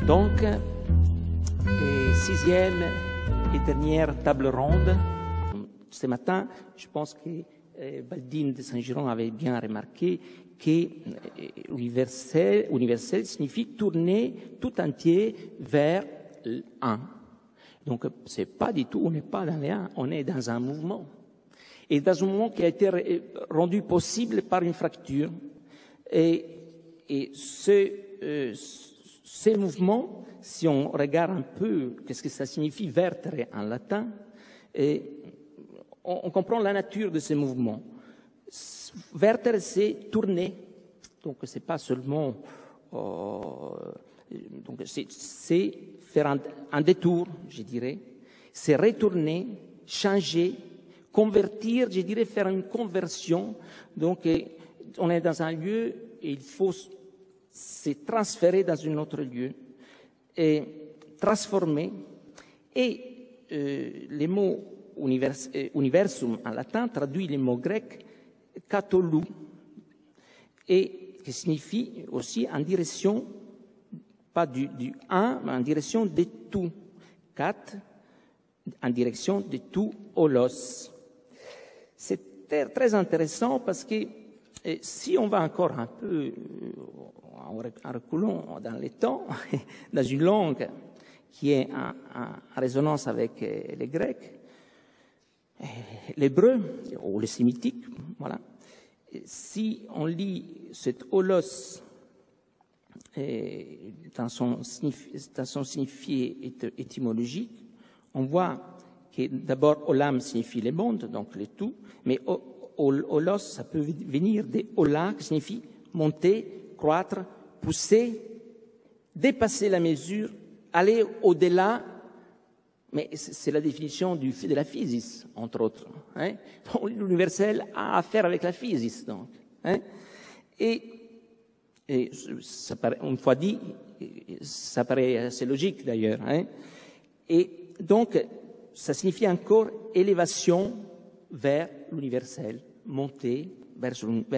Donc, sixième et dernière table ronde. Ce matin, je pense que Baldine de Saint-Giron avait bien remarqué que universel signifie tourner tout entier vers un. Donc, c'est pas du tout, on n'est pas dans les un, on est dans un mouvement. Et dans un mouvement qui a été rendu possible par une fracture. Et ces mouvements, si on regarde un peu qu'est-ce que ça signifie vertere en latin, on comprend la nature de ces mouvements. Vertere, c'est tourner. Donc, c'est pas seulement, donc c'est faire un détour, je dirais. C'est retourner, changer, convertir, je dirais faire une conversion. Donc, on est dans un lieu et il faut se transférer dans un autre lieu et transformer. Et les mots universum en latin traduit les mots grecs katolou, et qui signifie aussi en direction, pas du un, mais en direction de tout. Kat, en direction de tout holos. C'est très intéressant parce que si on va encore un peu en reculant dans le temps, dans une langue qui est en résonance avec les Grecs, l'hébreu ou le sémitique, voilà. Si on lit cet holos dans son signifié étymologique, on voit que d'abord olam signifie le monde, donc le tout, mais holos, ça peut venir de hola, qui signifie monter, croître, pousser, dépasser la mesure, aller au-delà. Mais c'est la définition de la physis, entre autres. Hein? L'universel a affaire avec la physis, donc. Hein? Et ça paraît, une fois dit, ça paraît assez logique d'ailleurs. Hein? Et donc, ça signifie encore élévation vers l'universel, monter vers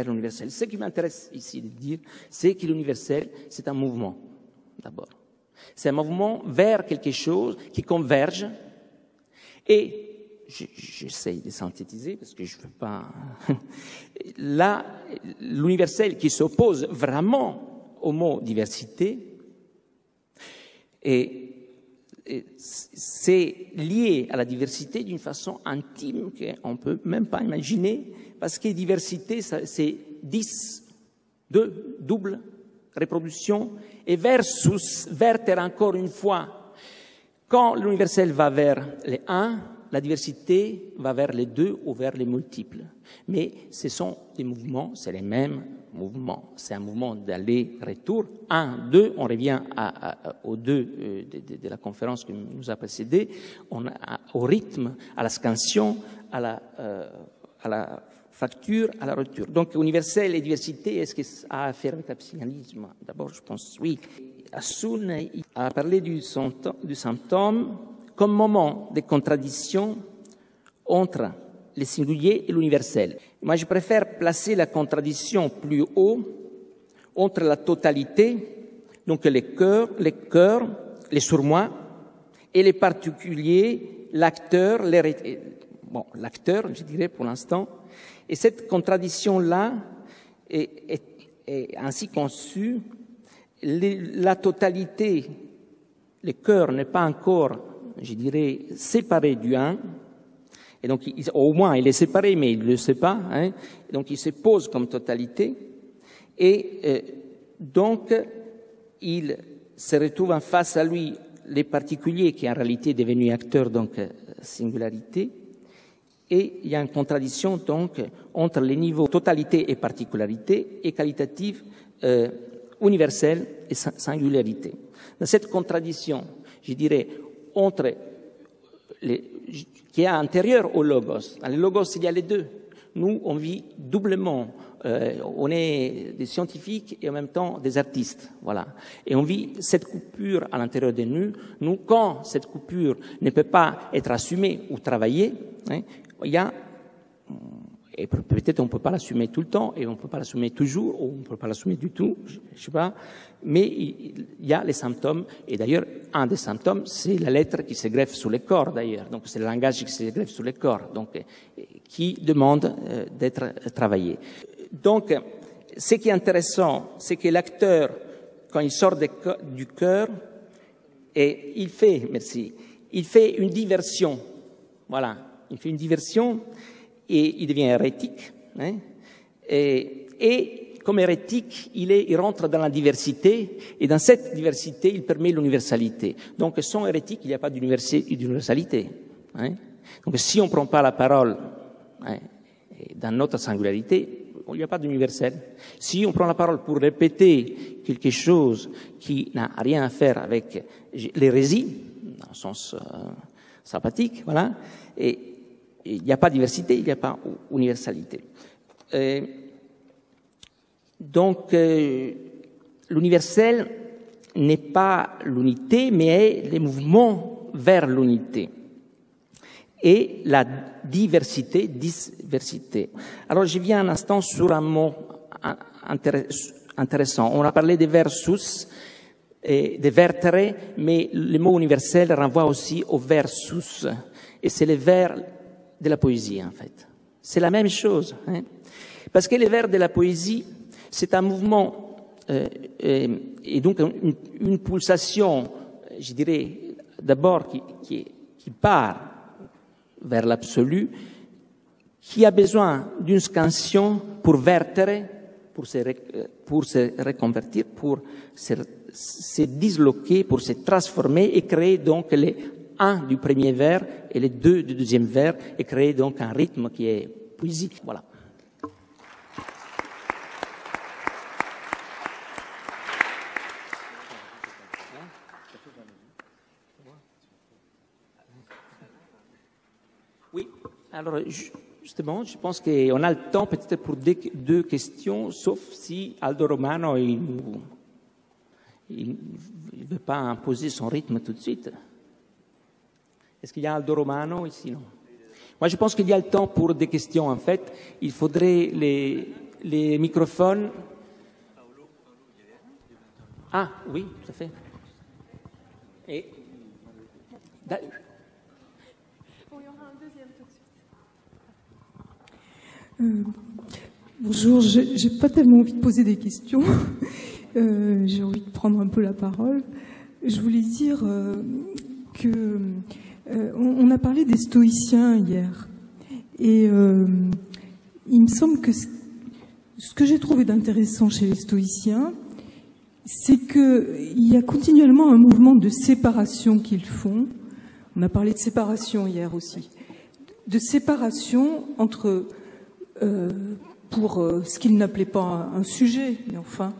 l'universel. Ce qui m'intéresse ici de dire, c'est que l'universel, c'est un mouvement, d'abord. C'est un mouvement vers quelque chose qui converge. Et j'essaye de synthétiser parce que je ne veux pas. Là, l'universel qui s'oppose vraiment au mot diversité, et c'est lié à la diversité d'une façon intime qu'on ne peut même pas imaginer, parce que diversité, c'est 10, 2, double, reproduction, et versus, verter encore une fois. Quand l'universel va vers les 1, la diversité va vers les 2 ou vers les multiples. Mais ce sont des mouvements, c'est les mêmes mouvements. C'est un mouvement d'aller-retour. 1, 2, on revient aux 2 de la conférence qui nous a précédé, au rythme, à la scansion, à la facture, à la rupture. Donc, universel et diversité, est-ce que ça a à faire avec le psychanalyse? D'abord, je pense oui. Assoun a parlé du symptôme comme moment de contradiction entre le singulier et l'universel. Moi, je préfère placer la contradiction plus haut entre la totalité, donc les cœurs, les surmois, et les particuliers, l'acteur, l'acteur, je dirais pour l'instant. Et cette contradiction-là est ainsi conçue. La totalité, le cœur n'est pas encore, je dirais, séparé du un. Et donc, au moins, il est séparé, mais il ne le sait pas. Hein. Donc, il se pose comme totalité. Et donc, il se retrouve en face à lui les particuliers qui, en réalité, est devenu acteur, donc singularité. Et il y a une contradiction, donc, entre les niveaux totalité et particularité et qualitative, universelle et singularité. Dans cette contradiction, je dirais, entre qui est antérieure au logos. Dans le logos, il y a les deux. Nous, on vit doublement. On est des scientifiques et en même temps des artistes. Voilà. Et on vit cette coupure à l'intérieur de nous. Nous, quand cette coupure ne peut pas être assumée ou travaillée, hein, il y a Et peut-être on ne peut pas l'assumer tout le temps, et on ne peut pas l'assumer toujours, ou on ne peut pas l'assumer du tout, je ne sais pas. Mais il y a les symptômes, et d'ailleurs, un des symptômes, c'est la lettre qui se greffe sur les corps, d'ailleurs. Donc, c'est le langage qui se greffe sur les corps, donc, qui demande d'être travaillé. Donc, ce qui est intéressant, c'est que l'acteur, quand il sort du cœur, et il fait une diversion. Voilà, il fait une diversion, et il devient hérétique. Hein, et comme hérétique, il rentre dans la diversité, et dans cette diversité, il permet l'universalité. Donc, sans hérétique, il n'y a pas d'universalité. Hein. Donc, si on ne prend pas la parole dans notre singularité, il n'y a pas d'universel. Si on prend la parole pour répéter quelque chose qui n'a rien à faire avec l'hérésie, dans le sens sympathique, voilà, et il n'y a pas diversité, il n'y a pas universalité. Donc, l'universel n'est pas l'unité, mais est les mouvements vers l'unité. Et la diversité. Alors, je viens un instant sur un mot intéressant. On a parlé des versus et des vertere, mais le mot universel renvoie aussi au versus. Et c'est les vers de la poésie, en fait. C'est la même chose. Hein. Parce que les vers de la poésie, c'est un mouvement et donc une pulsation, je dirais, d'abord qui part vers l'absolu, qui a besoin d'une scansion pour vertere, pour se reconvertir, pour se disloquer, pour se transformer et créer donc les 1 du premier vers et les 2 du deuxième vers et créer donc un rythme qui est poésie. Voilà. Oui, alors justement, je pense qu'on a le temps peut-être pour deux questions, sauf si Aldo Romano, il ne veut pas imposer son rythme tout de suite. Est-ce qu'il y a Aldo Romano ici? Non. Moi, je pense qu'il y a le temps pour des questions, en fait. Il faudrait les microphones. Ah, oui, tout à fait. Et... Bonjour, j'ai pas tellement envie de poser des questions. J'ai envie de prendre un peu la parole. Je voulais dire que on a parlé des stoïciens hier, et il me semble que ce que j'ai trouvé d'intéressant chez les stoïciens, c'est qu'il y a continuellement un mouvement de séparation qu'ils font. On a parlé de séparation hier aussi, de séparation entre pour ce qu'ils n'appelaient pas un sujet, mais enfin,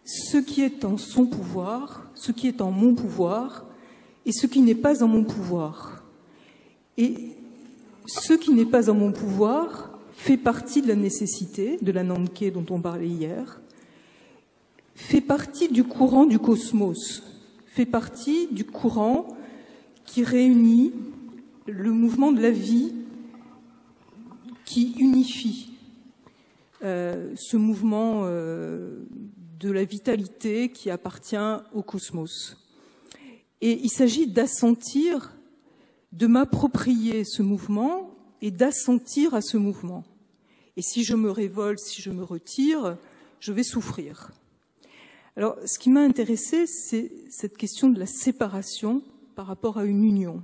ce qui est en son pouvoir, ce qui est en mon pouvoir, et ce qui n'est pas en mon pouvoir. Et ce qui n'est pas en mon pouvoir fait partie de la nécessité, de la Nanke dont on parlait hier, fait partie du courant du cosmos, fait partie du courant qui réunit le mouvement de la vie, qui unifie ce mouvement de la vitalité qui appartient au cosmos. Et il s'agit d'assentir, de m'approprier ce mouvement et d'assentir à ce mouvement. Et si je me révolte, si je me retire, je vais souffrir. Alors, ce qui m'a intéressé, c'est cette question de la séparation par rapport à une union.